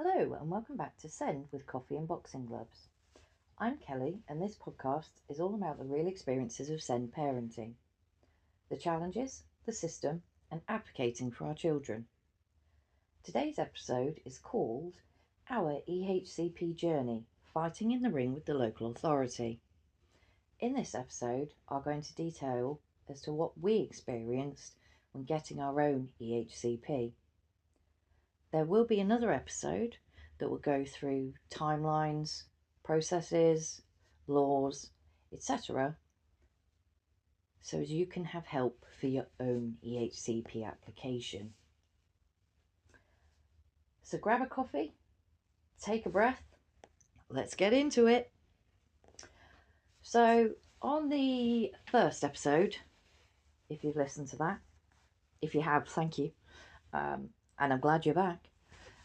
Hello and welcome back to Send with Coffee and Boxing Gloves. I'm Kelly and this podcast is all about the real experiences of Send parenting, the challenges, the system and advocating for our children. Today's episode is called Our EHCP Journey, Fighting in the Ring with the Local Authority. In this episode, I'm going to detail as to what we experienced when getting our own EHCP. There will be another episode that will go through timelines, processes, laws, etc., so as you can have help for your own EHCP application. So grab a coffee, take a breath, let's get into it. So on the first episode, if you've listened to that, if you have, thank you, and I'm glad you're back.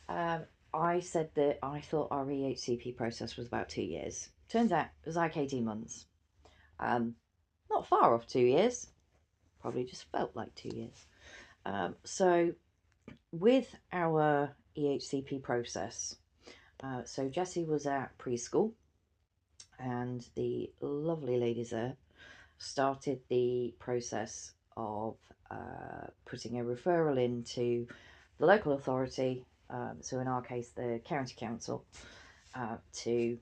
I said that I thought our EHCP process was about 2 years. Turns out it was like 18 months. Not far off 2 years. Probably just felt like 2 years. So with our EHCP process, so Jessie was at preschool and the lovely ladies there started the process of putting a referral into the local authority, so in our case the county council, to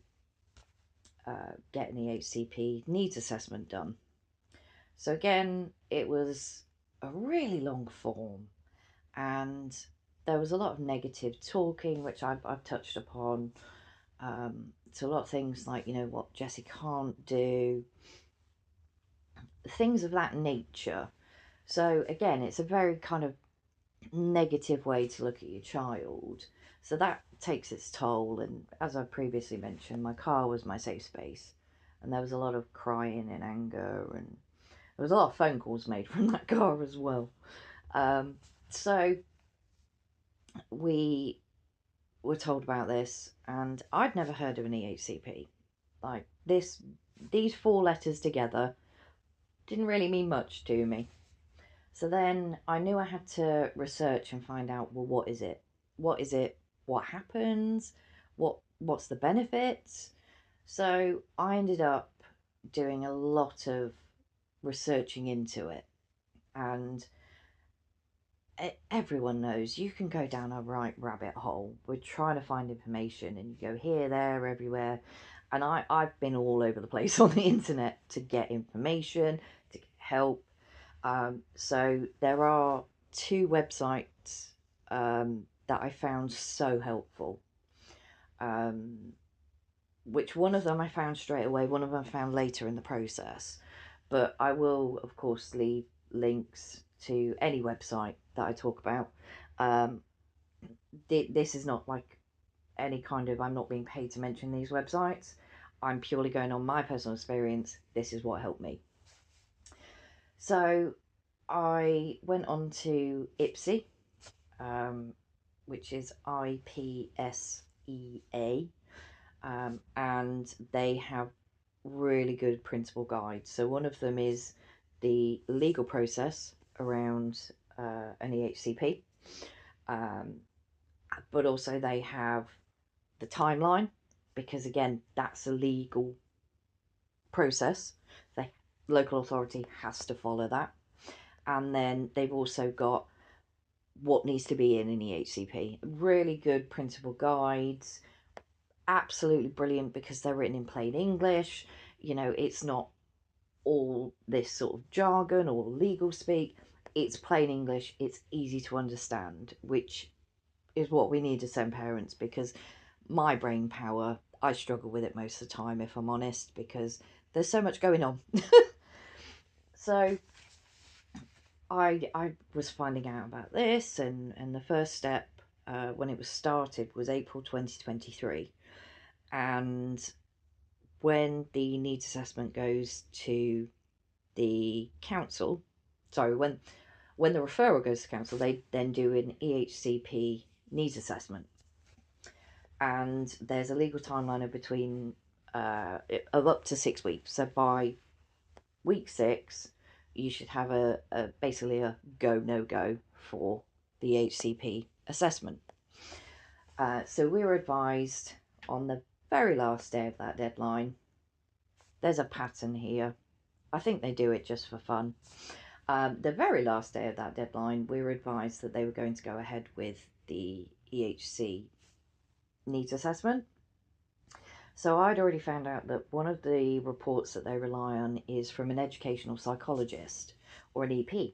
get an EHCP needs assessment done. So again, it was a really long form and there was a lot of negative talking, which I've touched upon. So a lot of things like, what Jessie can't do, things of that nature. So again, it's a very kind of negative way to look at your child. So that takes its toll. And as I previously mentioned, my car was my safe space. And there was a lot of crying and anger. And there was a lot of phone calls made from that car as well. So we were told about this. And I'd never heard of an EHCP. Like these 4 letters together didn't really mean much to me. So then I knew I had to research and find out, well, what is it? What is it? What happens? What's the benefits? So I ended up doing a lot of researching into it. And everyone knows you can go down a right rabbit hole with trying to find information and you go here, there, everywhere. And I've been all over the place on the internet to get information, to get help. So there are 2 websites that I found so helpful. Which one of them I found straight away, one of them I found later in the process. But I will, of course, leave links to any website that I talk about. This is not like any kind of, I'm not being paid to mention these websites. I'm purely going on my personal experience. This is what helped me. So I went on to IPSEA, which is IPSEA, and they have really good principal guides. So one of them is the legal process around an EHCP, but also they have the timeline, because again, that's a legal process. The local authority has to follow that. And then they've also got what needs to be in an EHCP. Really good principal guides, absolutely brilliant because they're written in plain English. It's not all this sort of jargon or legal speak. It's plain English, it's easy to understand, which is what we need as parents, because my brain power, I struggle with it most of the time, if I'm honest, because there's so much going on. So I was finding out about this, and the first step when it was started was April 2023. And when the needs assessment goes to the council, when the referral goes to council, they then do an EHCP needs assessment. And there's a legal timeline of between of up to 6 weeks. So by week 6, you should have basically a go no go for the HCP assessment. So we were advised on the very last day of that deadline. There's a pattern here. I think they do it just for fun. The very last day of that deadline, we were advised that they were going to go ahead with the EHC needs assessment. So I'd already found out that one of the reports that they rely on is from an educational psychologist or an EP.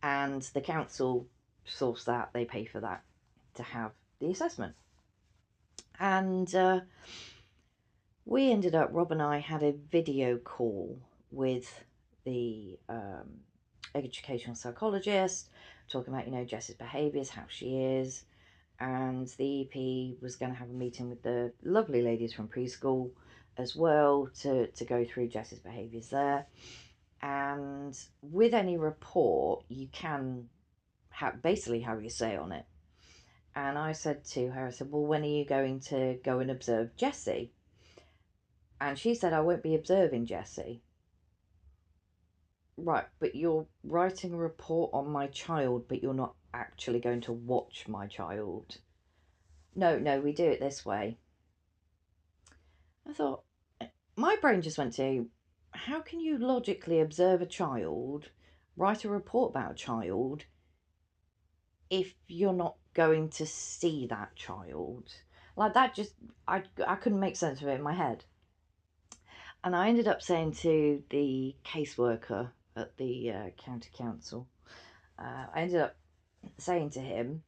And the council source that, they pay for that to have the assessment. And we ended up, Rob and I had a video call with the educational psychologist, talking about, you know, Jess's behaviours, how she is. And the EP was going to have a meeting with the lovely ladies from preschool as well to go through Jess's behaviours there. And with any report, you can basically have your say on it. And I said to her, I said, well, when are you going to go and observe Jessie? And she said, I won't be observing Jessie. Right, but you're writing a report on my child, but you're not actually going to watch my child. No, we do it this way. I thought, my brain just went to, how can you logically observe a child, write a report about a child, if you're not going to see that child? Like that just, I couldn't make sense of it in my head. And I ended up saying to the caseworker at the county council, I ended up saying to him,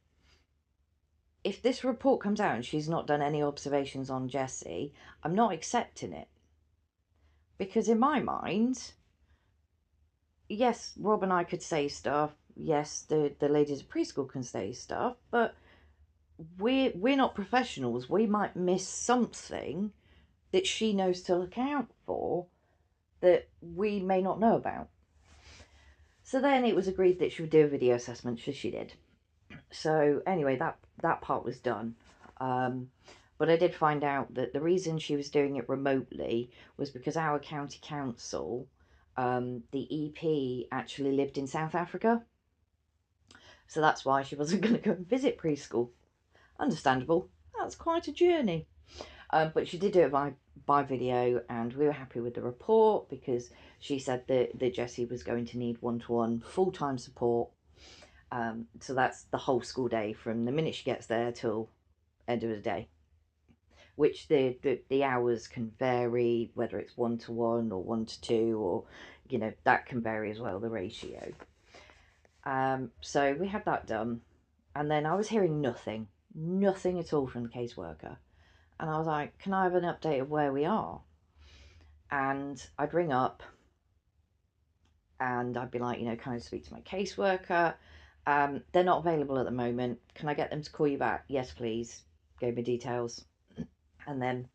if this report comes out and she's not done any observations on Jessie, I'm not accepting it. Because in my mind, yes, Rob and I could say stuff. Yes, the ladies at preschool can say stuff, but we're not professionals. We might miss something that she knows to look out for that we may not know about. So then it was agreed that she would do a video assessment, so she did. So anyway, that part was done. But I did find out that the reason she was doing it remotely was because our county council, the EP actually lived in South Africa. So that's why she wasn't going to go and visit preschool. Understandable. That's quite a journey. But she did do it by video, and we were happy with the report because she said that Jessie was going to need one-to-one full-time support. So that's the whole school day from the minute she gets there till end of the day, which the hours can vary, whether it's 1-to-1 or 1-to-2, or you know, that can vary as well, the ratio. So we had that done, and then I was hearing nothing at all from the caseworker, and I was like, can I have an update of where we are? And I'd ring up and I'd be like, you know, can I speak to my caseworker? They're not available at the moment. Can I get them to call you back? Yes, please. Gave me details. And then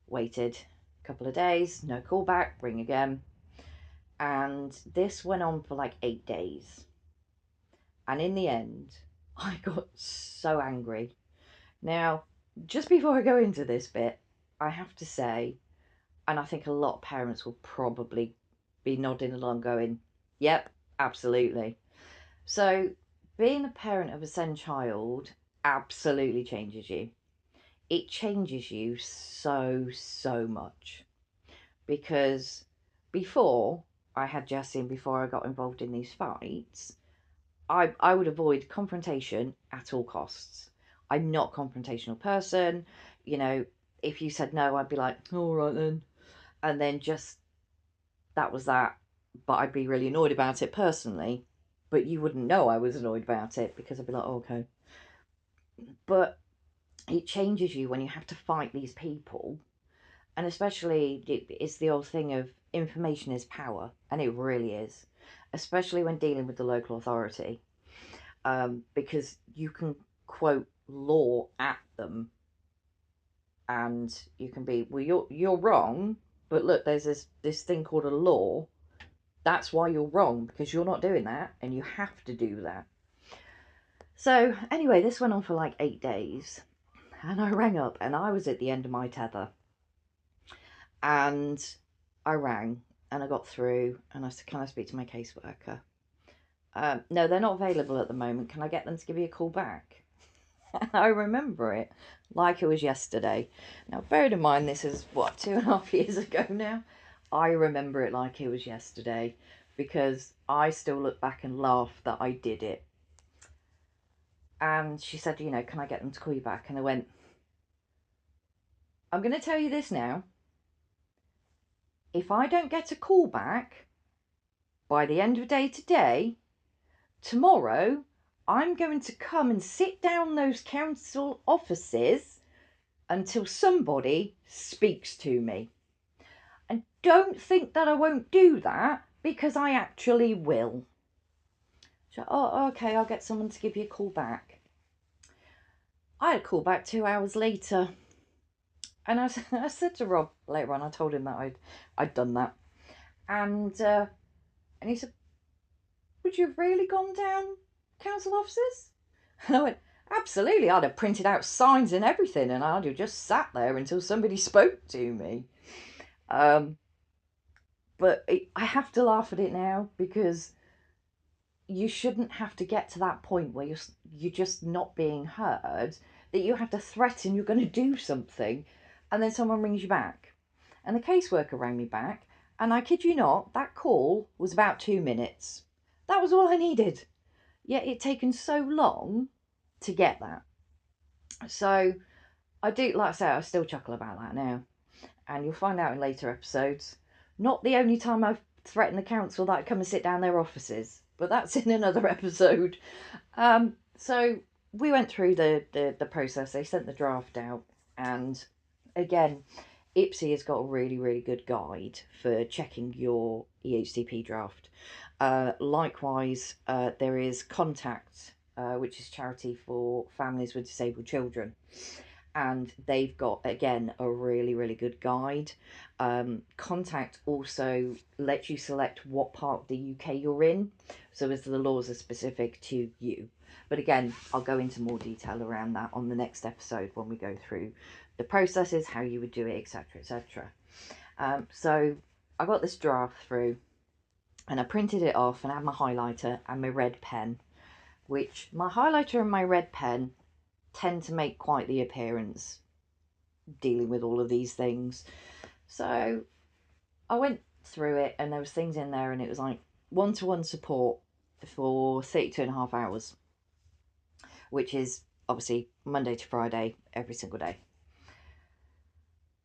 waited a couple of days, no call back, ring again. And this went on for like 8 days. And in the end, I got so angry. Now, just before I go into this bit, I have to say, and I think a lot of parents will probably be nodding along going, yep, absolutely. So being a parent of a SEND child absolutely changes you. It changes you so much. Because before I had Jessie and before I got involved in these fights, I would avoid confrontation at all costs. I'm not a confrontational person. You know, if you said no, I'd be like, all right then. And then just, that was that. But I'd be really annoyed about it personally. But you wouldn't know I was annoyed about it because I'd be like, oh, okay. But it changes you when you have to fight these people. And especially, it's the old thing of information is power. And it really is. Especially when dealing with the local authority. Because you can quote law at them. And you can be, well, you're wrong. But look, there's this thing called a law. That's why you're wrong, because you're not doing that, and you have to do that. So anyway, this went on for like 8 days, and I rang up, and I was at the end of my tether. And I rang, and I got through, and I said, can I speak to my caseworker? No, they're not available at the moment. Can I get them to give you a call back? I remember it like it was yesterday. Now, bear in mind, this is what, 2.5 years ago now? I remember it like it was yesterday because I still look back and laugh that I did it. And she said, can I get them to call you back? And I went, I'm going to tell you this now. If I don't get a call back by the end of the day today, tomorrow I'm going to come and sit down those council offices until somebody speaks to me. And don't think that I won't do that, because I actually will. So, oh, okay, I'll get someone to give you a call back. I had a call back 2 hours later. And I said to Rob later on, I told him that I'd done that. And he said, would you have really gone down council offices? And I went, absolutely. I'd have printed out signs and everything, and I'd have just sat there until somebody spoke to me. But I have to laugh at it now, because you shouldn't have to get to that point where you're just not being heard, that you have to threaten you're going to do something, and then someone rings you back. And the caseworker rang me back, and I kid you not, that call was about 2 minutes. That was all I needed. Yet it'd taken so long to get that. So I do, like I say, I still chuckle about that now. And you'll find out in later episodes. Not the only time I've threatened the council that I'd come and sit down their offices, but that's in another episode. So we went through the process. They sent the draft out, and again, EHCP has got a really, really good guide for checking your EHCP draft. Likewise, there is Contact, which is charity for families with disabled children. And they've got, again, a really, really good guide. Contact also lets you select what part of the UK you're in, so as the laws are specific to you. But again, I'll go into more detail around that on the next episode when we go through the processes, how you would do it, etc, etc. So I got this draft through, and I printed it off, and I had my highlighter and my red pen, which my highlighter and my red pen tend to make quite the appearance dealing with all of these things. So I went through it, and there was things in there, and it was like one-to-one support for 32.5 hours, which is obviously Monday to Friday, every single day.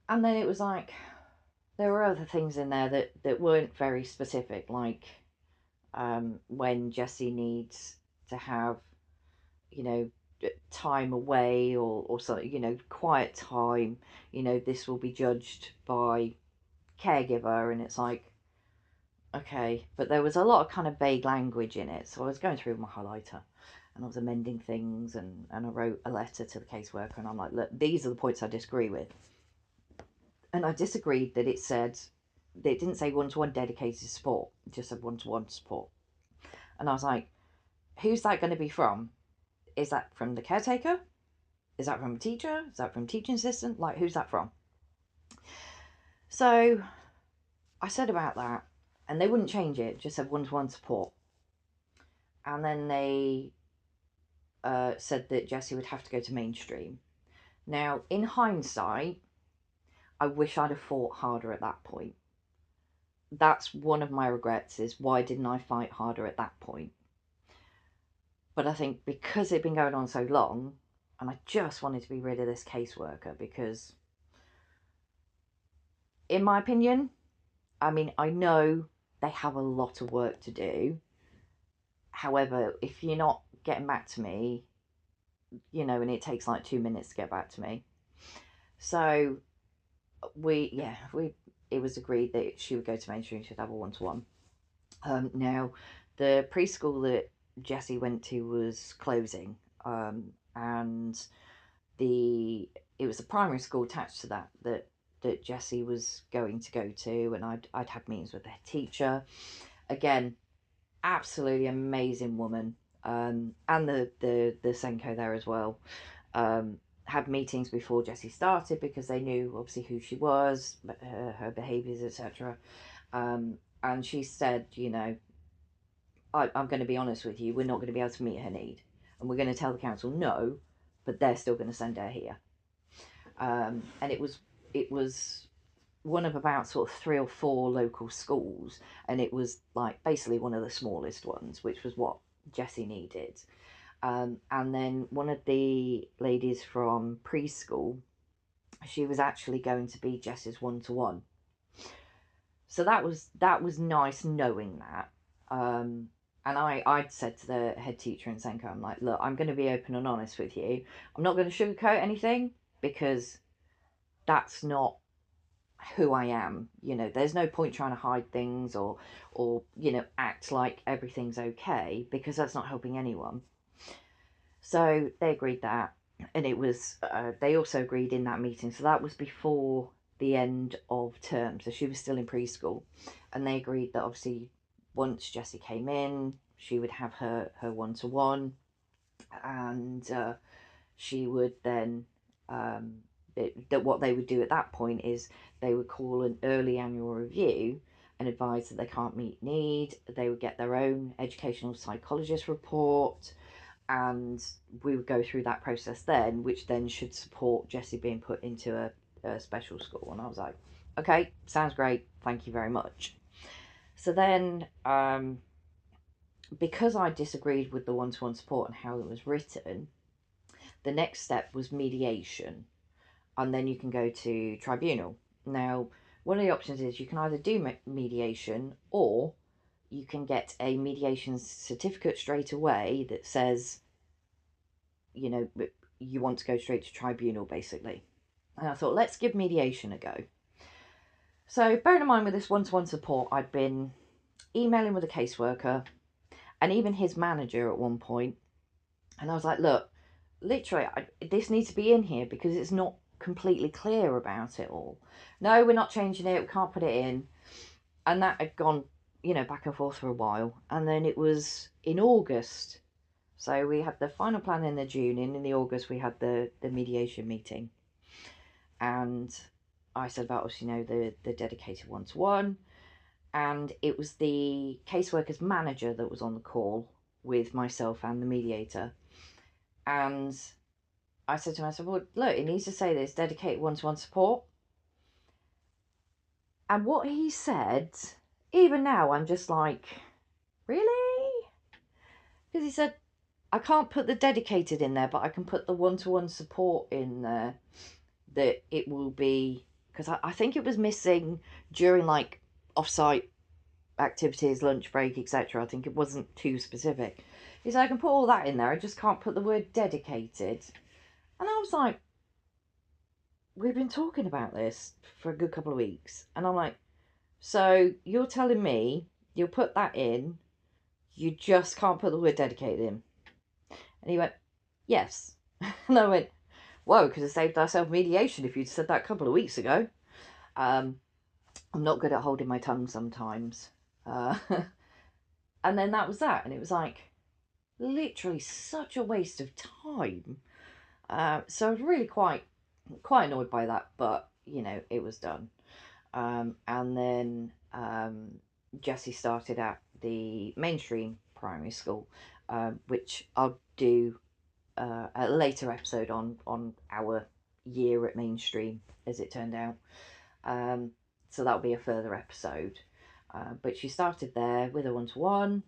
And then it was like, there were other things in there that weren't very specific, like when Jessie needs to have, time away, or something, quiet time, this will be judged by caregiver. And it's like, okay, but there was a lot of kind of vague language in it. So I was going through my highlighter, and I was amending things, and I wrote a letter to the caseworker, and I'm like, look, these are the points I disagree with. And I disagreed that it didn't say one-to-one dedicated support, it just said one-to-one support. And I was like, who's that going to be from? Is that from the caretaker? Is that from a teacher? Is that from a teaching assistant? Like, who's that from? So I said about that, and they wouldn't change it, just said one-to-one support. And then they said that Jessie would have to go to mainstream. Now, in hindsight, I wish I'd have fought harder at that point. That's one of my regrets, is why didn't I fight harder at that point? But I think because it'd been going on so long, and I just wanted to be rid of this caseworker, because, in my opinion, I mean, I know they have a lot of work to do. However, if you're not getting back to me, and it takes like 2 minutes to get back to me. So it was agreed that she would go to mainstream, she'd have a one-to-one. Now, the preschool that Jessie went to was closing, and it was a primary school attached to that Jessie was going to go to, and I'd had meetings with their teacher. Again, absolutely amazing woman, and the Senko there as well. Had meetings before Jessie started, because they knew obviously who she was, her behaviours, etc. And she said, I'm going to be honest with you, we're not going to be able to meet her need, and we're going to tell the council no, but they're still going to send her here. And it was one of about sort of 3 or 4 local schools, and it was like basically one of the smallest ones, which was what Jessie needed. And then one of the ladies from preschool, she was actually going to be Jessie's one-to-one. So that was nice knowing that. And I'd said to the head teacher in Senko, I'm like, look, I'm going to be open and honest with you. I'm not going to sugarcoat anything, because that's not who I am. You know, there's no point trying to hide things or act like everything's okay, because that's not helping anyone. So they agreed that, and it was they also agreed in that meeting. So that was before the end of term, so she was still in preschool, and they agreed that obviously once Jessie came in, she would have her one-to-one, and she would then that what they would do at that point is they would call an early annual review and advise that they can't meet need. They would get their own educational psychologist report, and we would go through that process then, which then should support Jessie being put into a special school. And I was like, okay, sounds great, thank you very much. So then, because I disagreed with the one-to-one support and how it was written, the next step was mediation, and then you can go to tribunal. Now, one of the options is you can either do mediation, or you can get a mediation certificate straight away that says, you know, you want to go straight to tribunal, basically. And I thought, let's give mediation a go. So bearing in mind with this one-to-one support, I'd been emailing with a caseworker and even his manager at one point, and I was like, look, literally, this needs to be in here because it's not completely clear about it all. No, we're not changing it, we can't put it in. And that had gone, back and forth for a while. And then it was in August. So we had the final plan in the June, and in the August we had the mediation meeting. And I said about us, the dedicated one-to-one. And it was the caseworker's manager that was on the call with myself and the mediator. And I said to him, I said, well, look, it needs to say this, dedicated one-to-one support. And what he said, even now, I'm just like, really? Because he said, I can't put the dedicated in there, but I can put the one-to-one support in there, that it will be, because I think it was missing during like off-site activities, lunch break, etc. I think it wasn't too specific. He said, I can put all that in there, I just can't put the word dedicated. And I was like, we've been talking about this for a good couple of weeks. And I'm like, so you're telling me you'll put that in, you just can't put the word dedicated in? And he went, yes. And I went, whoa, could have saved ourselves mediation if you'd said that a couple of weeks ago. I'm not good at holding my tongue sometimes. And then that was that. And it was like, literally such a waste of time. So I was really quite annoyed by that, but, it was done. And then Jessie started at the mainstream primary school, which I'll do a later episode on our year at mainstream, as it turned out. So that'll be a further episode. But she started there with a one-to-one,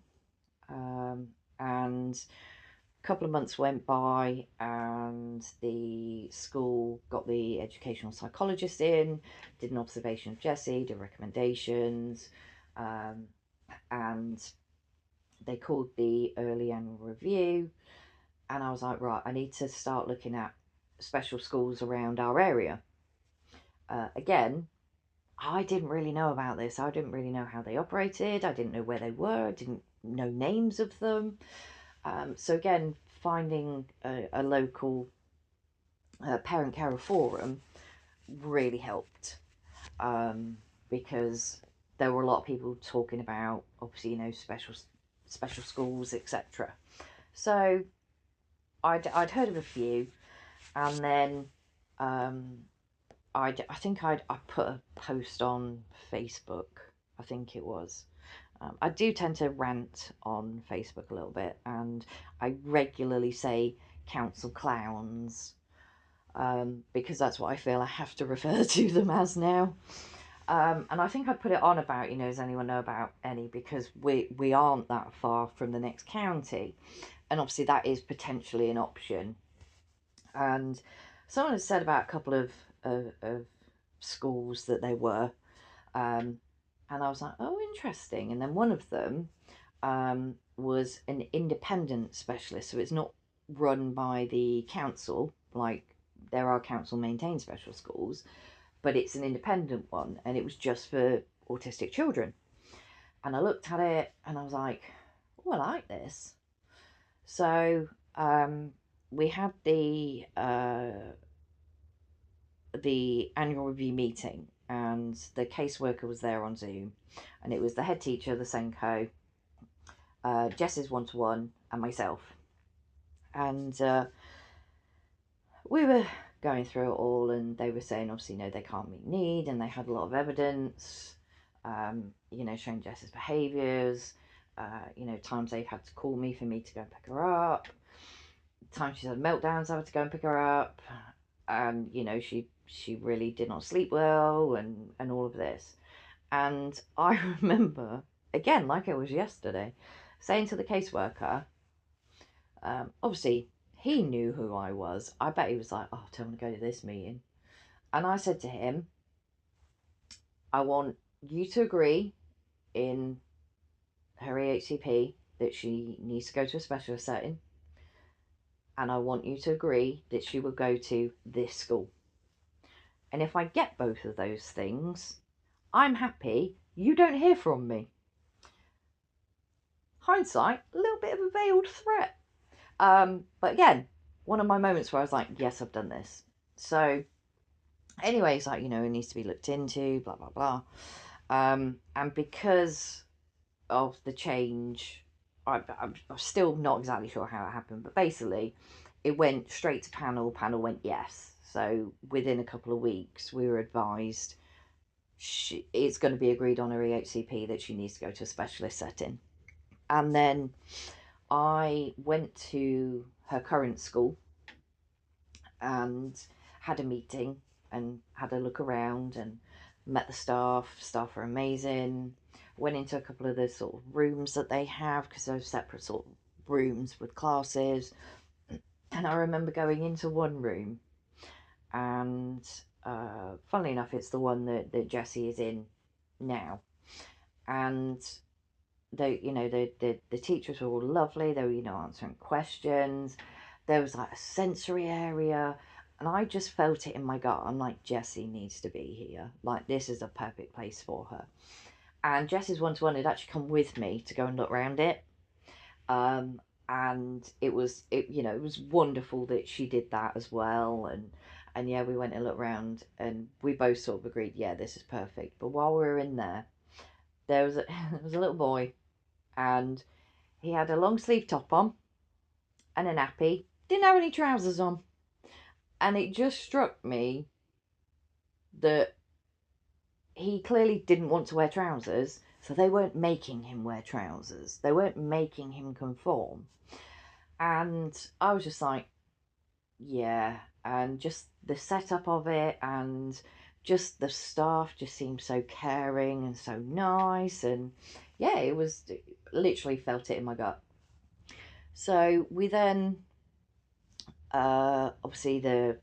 and a couple of months went by, and the school got the educational psychologist in, did an observation of Jessie, did recommendations, and they called the early annual review. And I was like, right, I need to start looking at special schools around our area. Again, I didn't really know about this. I didn't really know how they operated. I didn't know where they were. I didn't know names of them. So again, finding a local parent carer forum really helped, because there were a lot of people talking about, obviously, special schools, etc. So I'd heard of a few, and then I think I put a post on Facebook, I think it was. I do tend to rant on Facebook a little bit, and I regularly say, council clowns, because that's what I feel I have to refer to them as now. And I think I put it on about, does anyone know about any? Because we aren't that far from the next county, and obviously that is potentially an option. And someone has said about a couple of schools that they were, and I was like, oh, interesting. And then one of them was an independent specialist, so it's not run by the council like there are council maintained special schools, but it's an independent one, and it was just for autistic children. And I looked at it and I was like, oh, I like this. So we had the annual review meeting, and the caseworker was there on Zoom, and it was the head teacher, the Senko, Jess's one-to-one, and myself. And we were going through it all, and they were saying, obviously, no, they can't meet need, and they had a lot of evidence, showing Jess's behaviours, times they've had to call me for me to go and pick her up, times she's had meltdowns, I had to go and pick her up, and, she really did not sleep well, and all of this. And I remember, again, like it was yesterday, saying to the caseworker, obviously, he knew who I was. I bet he was like, oh, tell him to go to this meeting. And I said to him, I want you to agree in her EHCP that she needs to go to a specialist setting. And I want you to agree that she will go to this school. And if I get both of those things, I'm happy. You don't hear from me. Hindsight, a little bit of a veiled threat. But again, one of my moments where I was like, yes, I've done this. So anyway, it's like, it needs to be looked into, blah, blah, blah. And because of the change, I'm still not exactly sure how it happened, but basically it went straight to panel went yes. So within a couple of weeks we were advised it's going to be agreed on her EHCP that she needs to go to a specialist setting. And then I went to her current school and had a meeting and had a look around and met the staff. Staff are amazing. Went into a couple of the sort of rooms that they have, because they're separate sort of rooms with classes. And I remember going into one room, and funnily enough, it's the one that Jessie is in now. And the teachers were all lovely. They were, answering questions. There was like a sensory area, and I just felt it in my gut. I'm like, Jessie needs to be here. Like, this is a perfect place for her. And Jess's one-to-one had actually come with me to go and look around it. And it was wonderful that she did that as well. And yeah, we went and looked around, and we both sort of agreed, yeah, this is perfect. But while we were in there, there was a little boy, and he had a long sleeve top on and a nappy, didn't have any trousers on. And it just struck me that he clearly didn't want to wear trousers, so they weren't making him wear trousers. They weren't making him conform. And I was just like, yeah. And just the setup of it, and just the staff just seemed so caring and so nice. And yeah, literally felt it in my gut. So we then, obviously the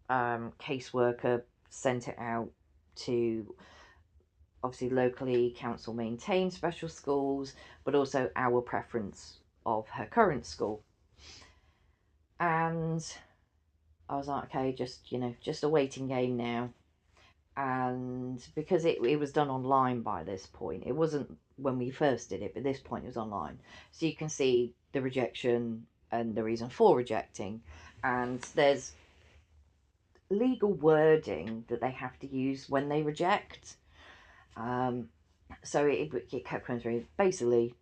caseworker sent it out to obviously locally council maintained special schools, but also our preference of her current school. And I was like, okay, just a waiting game now. And because it was done online by this point, it wasn't when we first did it, but this point it was online. So you can see the rejection and the reason for rejecting. And there's legal wording that they have to use when they reject. So it kept coming through. Basically,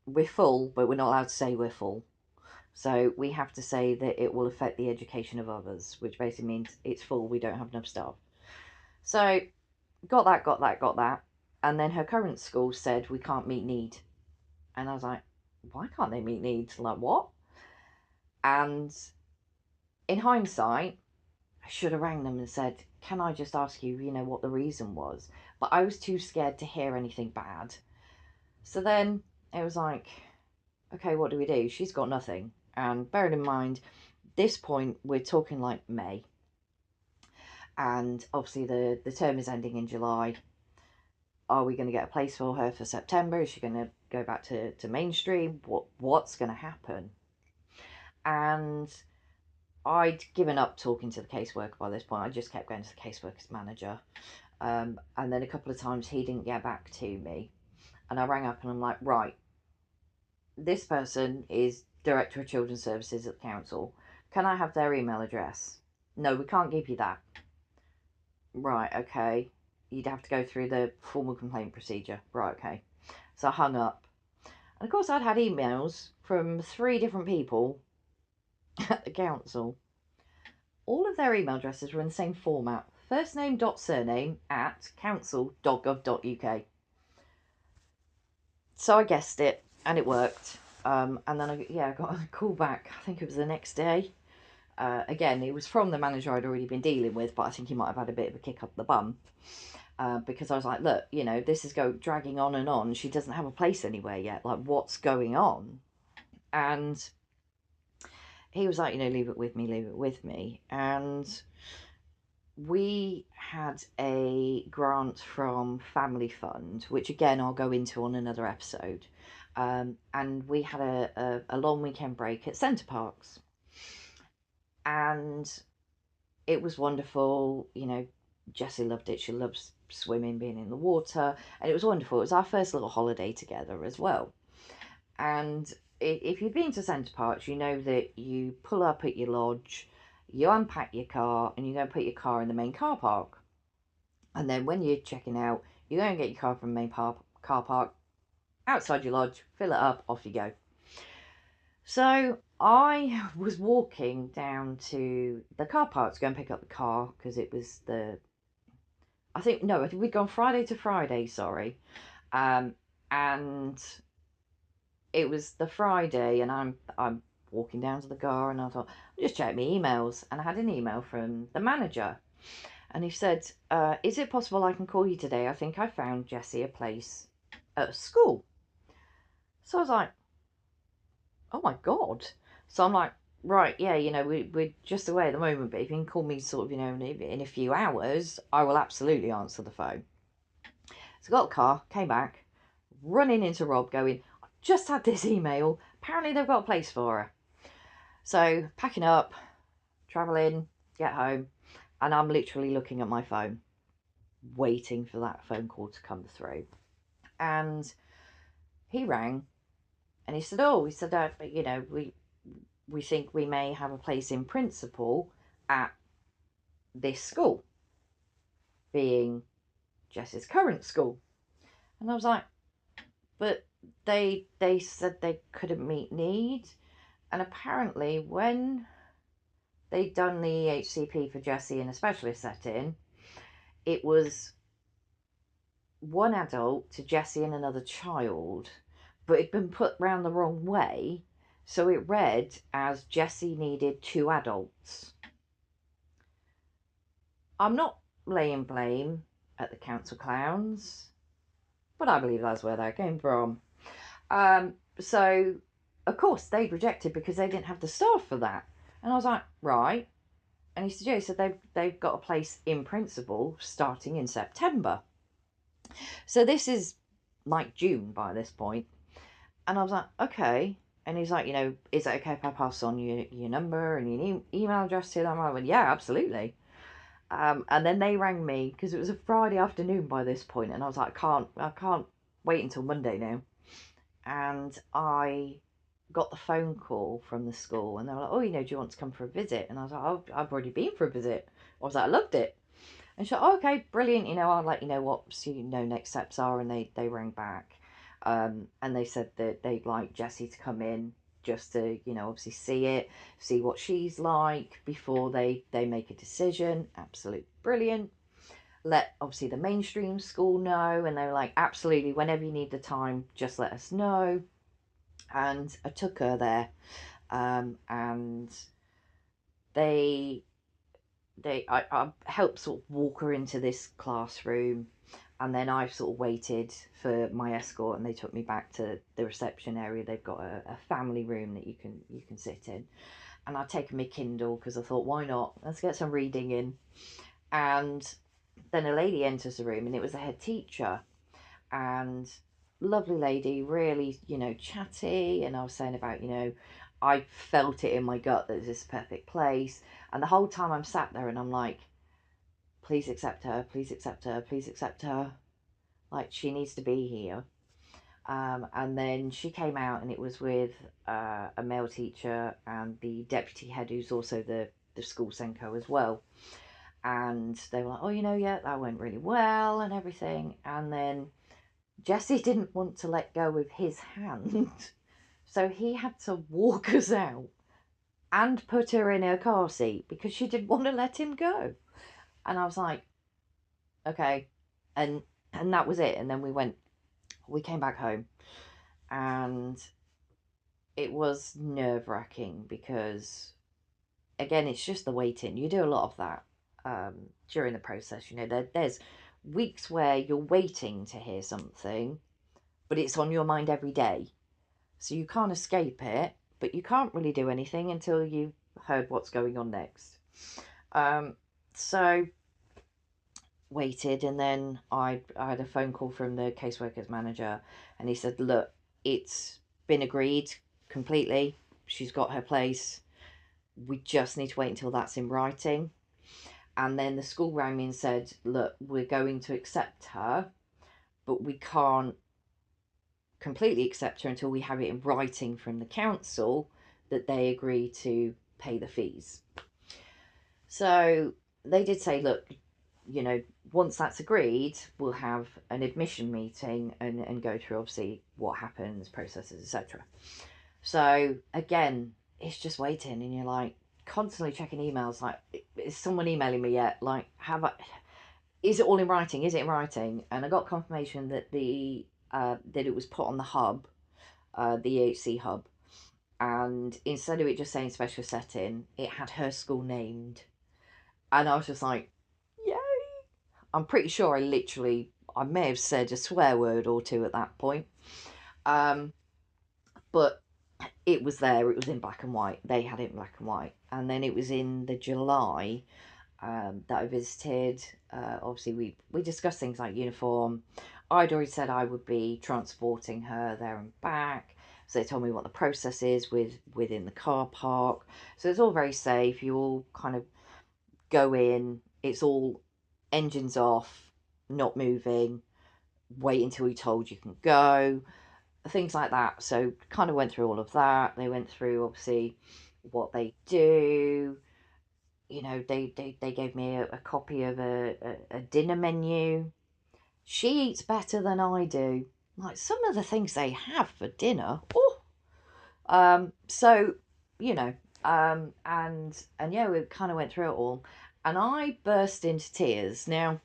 we're full, but we're not allowed to say we're full. So we have to say that it will affect the education of others, which basically means it's full, we don't have enough staff. So got that. And then her current school said we can't meet need. And I was like, why can't they meet needs? Like, what? And in hindsight, I should have rang them and said, can I just ask you, what the reason was? But I was too scared to hear anything bad. So then it was like, okay, what do we do? She's got nothing. And bearing in mind, this point, we're talking like May. And obviously the term is ending in July. Are we going to get a place for her for September? Is she going to go back to mainstream? What's going to happen? And I'd given up talking to the caseworker by this point. I just kept going to the caseworker's manager. And then a couple of times he didn't get back to me. And I rang up and I'm like, right, this person is Director of Children's Services at the council. Can I have their email address? No, we can't give you that. Right, okay. You'd have to go through the formal complaint procedure. Right, okay. So I hung up. And of course, I'd had emails from 3 different people at the council. All of their email addresses were in the same format. First name dot surname at council.gov.uk. So I guessed it, and it worked. And then I got a call back. I think it was the next day. Again, it was from the manager I'd already been dealing with, but I think he might have had a bit of a kick up the bum. Because I was like, look, this is dragging on and on. She doesn't have a place anywhere yet. Like, what's going on? And he was like, leave it with me, leave it with me. And we had a grant from Family Fund, which again I'll go into on another episode. And we had a long weekend break at Centre Parks. And it was wonderful. Jessie loved it. She loves swimming, being in the water. And it was wonderful. It was our first little holiday together as well. And if you've been to Centre Parks, you know that you pull up at your lodge, you unpack your car, and you go and put your car in the main car park. And then when you're checking out, you go and get your car from the main car park, outside your lodge, fill it up, off you go. So I was walking down to the car park to go and pick up the car, because it was I think we'd gone Friday to Friday, sorry. And it was the Friday, and I'm walking down to the car, and I thought, I'll just check my emails. And I had an email from the manager, and he said, is it possible I can call you today? I think I found Jessie a place at a school. So I was like, oh my God. So I'm like, right, yeah, we're just away at the moment, but if you can call me sort of, in a few hours, I will absolutely answer the phone. So I got the car, came back, running into Rob going, I just had this email. Apparently they've got a place for her. So packing up, travelling, get home, and I'm literally looking at my phone, waiting for that phone call to come through. And he rang, and he said, we think we may have a place in principle at this school, being Jess's current school. And I was like, but they said they couldn't meet need. And apparently when they'd done the EHCP for Jessie in a specialist setting, it was one adult to Jessie and another child, but it'd been put round the wrong way. So it read as Jessie needed 2 adults. I'm not laying blame at the council clowns, but I believe that's where that came from. So, of course, they rejected because they didn't have the staff for that. And I was like, right. And he said they've got a place in principle starting in September. So this is like June by this point. And I was like, okay. And he's like, is it okay if I pass on your number and your email address to them? I went, yeah, absolutely. And then they rang me because it was a Friday afternoon by this point, and I was like, I can't wait until Monday now. And I got the phone call from the school, and they were like, oh, do you want to come for a visit? And I was like, oh, I've already been for a visit. I was like, I loved it. And she said, oh, okay, brilliant. I'll let you know what next steps are. And they rang back. And they said that they'd like Jessie to come in just to, obviously see what she's like before they make a decision. Absolute brilliant. Let, obviously, the mainstream school know. And they were like, absolutely, whenever you need the time, just let us know. And I took her there. And they I helped sort of walk her into this classroom, and then I sort of waited for my escort, and they took me back to the reception area. They've got a family room that you can sit in, and I'd taken my Kindle because I thought, why not? Let's get some reading in. And then a lady enters the room, and it was the head teacher, and lovely lady, really, chatty. And I was saying about, I felt it in my gut that this is a perfect place. And the whole time I'm sat there and I'm like, please accept her, please accept her, please accept her. Like, she needs to be here. And then she came out, and it was with a male teacher and the deputy head, who's also the school Senko as well. And they were like, oh, yeah, that went really well and everything. And then Jesse didn't want to let go of his hand. So he had to walk us out and put her in her car seat because she didn't want to let him go. And I was like, okay. And that was it. And then we came back home, and it was nerve-wracking because, again, it's just the waiting. You do a lot of that during the process. There's weeks where you're waiting to hear something, but it's on your mind every day. So you can't escape it, but you can't really do anything until you've heard what's going on next. So waited, and then I had a phone call from the caseworkers manager, and he said, look, it's been agreed completely. She's got her place. We just need to wait until that's in writing. And then the school rang me and said, look, we're going to accept her, but we can't completely accept her until we have it in writing from the council that they agree to pay the fees. So they did say, look, once that's agreed, we'll have an admission meeting and go through, obviously, what happens, processes, etc. So again, it's just waiting, and you're like constantly checking emails, like, is someone emailing me yet? Like, is it all in writing? Is it in writing? And I got confirmation that that it was put on the hub, the EHC hub, and instead of it just saying special setting, it had her school named. And I was just like, yay! I'm pretty sure I may have said a swear word or two at that point. But it was there, it was in black and white. They had it in black and white. And then it was in the July that I visited. Obviously, we discussed things like uniform. I'd already said I would be transporting her there and back. So they told me what the process is within the car park. So it's all very safe. You all kind of go in. It's all engines off, not moving. Wait until you're told you can go. Things like that. So kind of went through all of that. They went through, obviously, what they do. They gave me a copy of a dinner menu. She eats better than I do. Like, some of the things they have for dinner. Oh, so, you know, and yeah, we kind of went through it all, and I burst into tears. Now,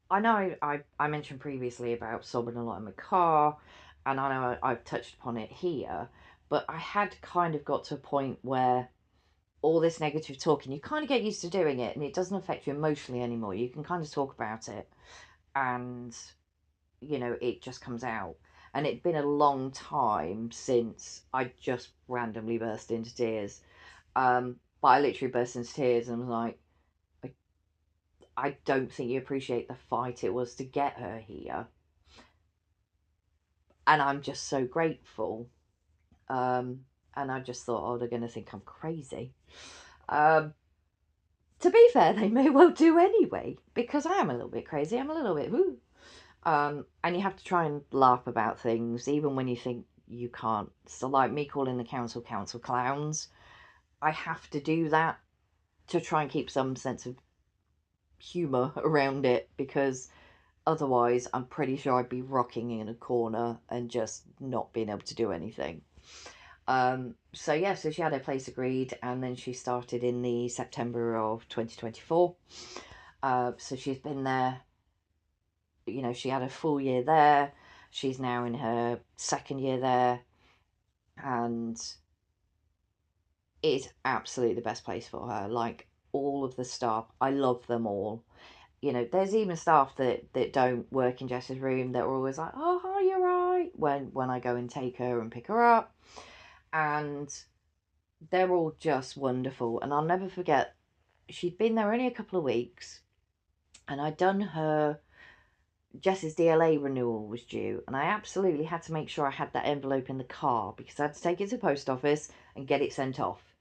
I know I mentioned previously about sobbing a lot in my car, and I know I've touched upon it here, but I had kind of got to a point where all this negative talking, you kind of get used to doing it, and it doesn't affect you emotionally anymore. You can kind of talk about it, and it just comes out. And it'd been a long time since I just randomly burst into tears. But I literally burst into tears and was like, I don't think you appreciate the fight it was to get her here. And I'm just so grateful. And I just thought, oh, they're going to think I'm crazy. Um, to be fair, they may well do anyway, because I am a little bit crazy. I'm a little bit, woo. And you have to try and laugh about things, even when you think you can't. So, like me calling the council clowns, I have to do that to try and keep some sense of humour around it, because otherwise I'm pretty sure I'd be rocking in a corner and just not being able to do anything. So yeah, so she had her place agreed, and then she started in the September of 2024. So she's been there, she had a full year there. She's now in her second year there, and is absolutely the best place for her. Like, all of the staff, I love them all. You know, there's even staff that don't work in Jess's room that are always like, "Oh, hi, you're right," when I go and take her and pick her up. And they're all just wonderful. And I'll never forget, she'd been there only a couple of weeks, and I'd done her Jess's DLA renewal was due, and I absolutely had to make sure I had that envelope in the car because I had to take it to the post office and get it sent off.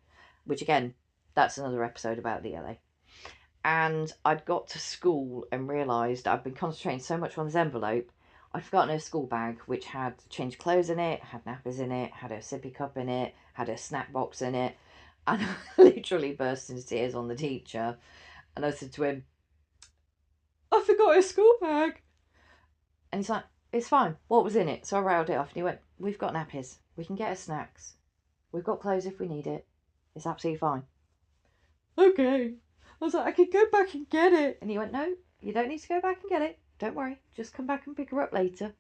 Which, again, that's another episode about DLA. And I'd got to school and realised I'd been concentrating so much on this envelope, I'd forgotten her school bag, which had changed clothes in it, had nappies in it, had her sippy cup in it, had her snack box in it. And I literally burst into tears on the teacher. And I said to him, "I forgot her school bag." And he's like, "It's fine. What was in it?" So I rattled it off, and he went, "We've got nappies. We can get her snacks. We've got clothes if we need it. It's absolutely fine." Okay. I was like, "I could go back and get it." And he went, "No, you don't need to go back and get it. Don't worry. Just come back and pick her up later."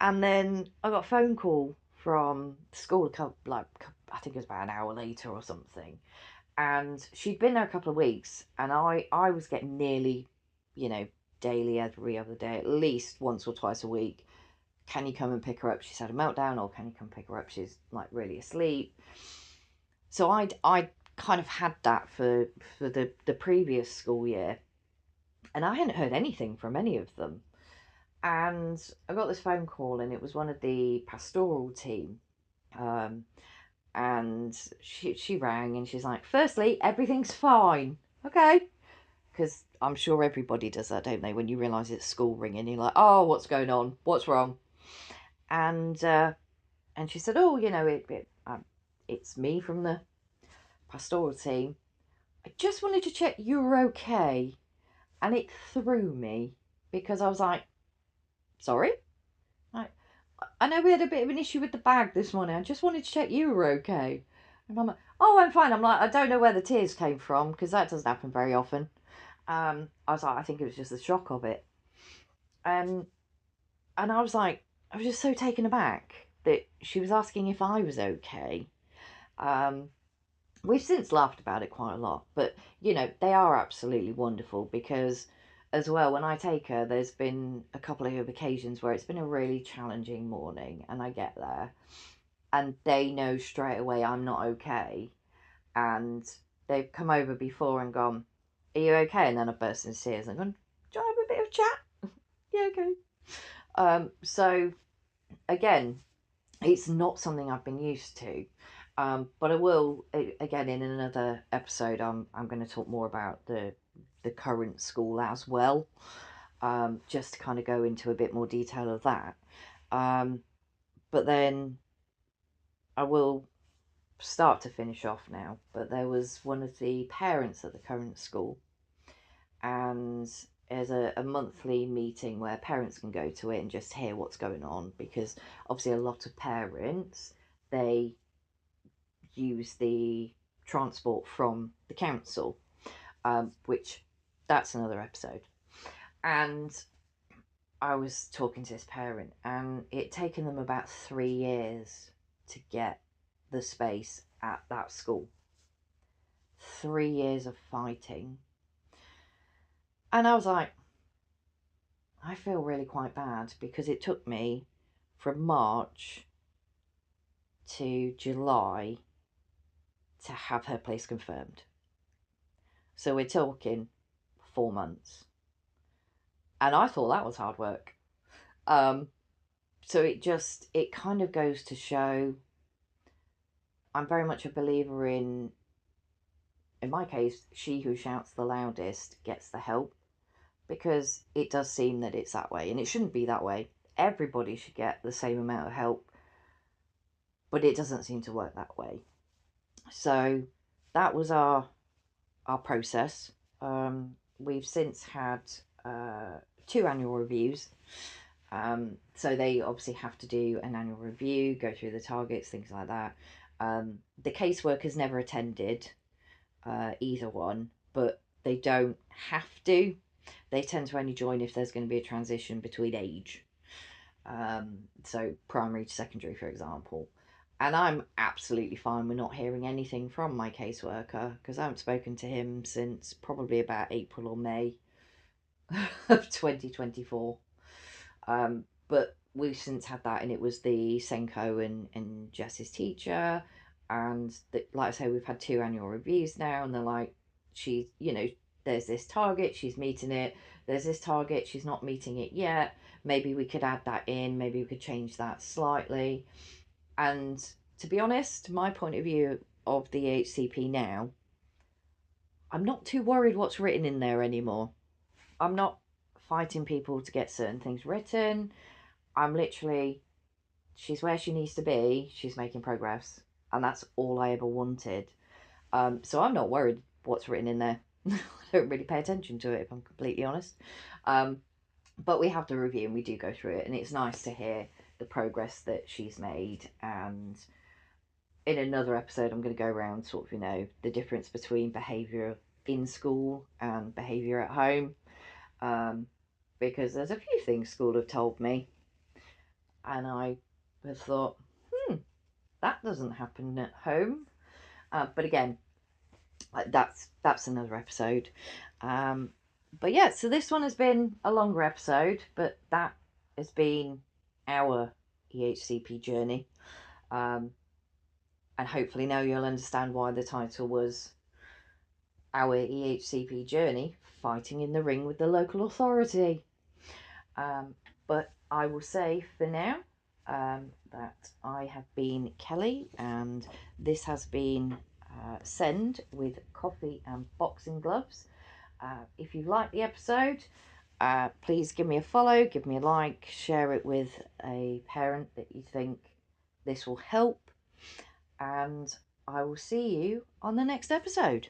And then I got a phone call from school, I think it was about an hour later or something. And she'd been there a couple of weeks, and I was getting nearly, you know, daily, every other day, at least once or twice a week. "Can you come and pick her up? She's had a meltdown," or "Can you come pick her up? She's like really asleep." So I kind of had that for the previous school year, and I hadn't heard anything from any of them. And I got this phone call, and it was one of the pastoral team. Um, and she rang, and she's like, "Firstly, everything's fine." Okay. Because I'm sure everybody does that, don't they? When you realise it's school ringing, you're like, "Oh, what's going on? What's wrong?" And she said, "Oh, you know, it's me from the pastoral team. I just wanted to check you were okay." And it threw me because I was like, "Sorry? Like, I know we had a bit of an issue with the bag this morning. I just wanted to check you were okay." And I'm like, "Oh, I'm fine." I'm like, I don't know where the tears came from because that doesn't happen very often. I was like, I think it was just the shock of it. Um, and I was like, I was just so taken aback that she was asking if I was okay. Um, we've since laughed about it quite a lot, but you know, they are absolutely wonderful because, as well, when I take her, there's been a couple of occasions where it's been a really challenging morning, and I get there, and they know straight away I'm not okay, and they've come over before and gone, "Are you okay?" And then I burst into tears and gone, "Do you want to have a bit of chat?" "Yeah, okay." So again, it's not something I've been used to. But I will, again, in another episode. I'm going to talk more about the current school as well, just to kind of go into a bit more detail of that. But then I will start to finish off now. But there was one of the parents at the current school, and there's a monthly meeting where parents can go to it and just hear what's going on, because obviously a lot of parents, they use the transport from the council, which that's another episode. And I was talking to this parent, and it taken them about 3 years to get the space at that school. 3 years of fighting. And I was like, I feel really quite bad because it took me from March to July to have her place confirmed. So we're talking 4 months. And I thought that was hard work. Um, so it kind of goes to show I'm very much a believer in my case, she who shouts the loudest gets the help, because it does seem that it's that way, and it shouldn't be that way. Everybody should get the same amount of help, but it doesn't seem to work that way. So that was our process. We've since had 2 annual reviews. So they obviously have to do an annual review, go through the targets, things like that. The caseworkers never attended either one, but they don't have to. They tend to only join if there's going to be a transition between age. So primary to secondary, for example. And I'm absolutely fine with not hearing anything from my caseworker because I haven't spoken to him since probably about April or May of 2024. But we've since had that, and it was the Senko and Jess's teacher. And like I say, we've had 2 annual reviews now, and they're like, she's, there's this target, she's meeting it. There's this target, she's not meeting it yet. Maybe we could add that in, maybe we could change that slightly. And to be honest, my point of view of the EHCP now, I'm not too worried what's written in there anymore. I'm not fighting people to get certain things written. I'm literally, she's where she needs to be, she's making progress. And that's all I ever wanted. So I'm not worried what's written in there. I don't really pay attention to it, if I'm completely honest. But we have the review and we do go through it, and it's nice to hear the progress that she's made. And in another episode, I'm going to go around sort of, the difference between behaviour in school and behaviour at home. Because there's a few things school have told me, and I have thought, that doesn't happen at home. But again, that's another episode. But yeah, so this one has been a longer episode, but that has been our EHCP journey. And hopefully now you'll understand why the title was Our EHCP Journey, Fighting in the Ring with the Local Authority. But I will say for now that I have been Kelly, and this has been Send with Coffee and Boxing Gloves. If you like the episode, please give me a follow, give me a like, share it with a parent that you think this will help, and I will see you on the next episode.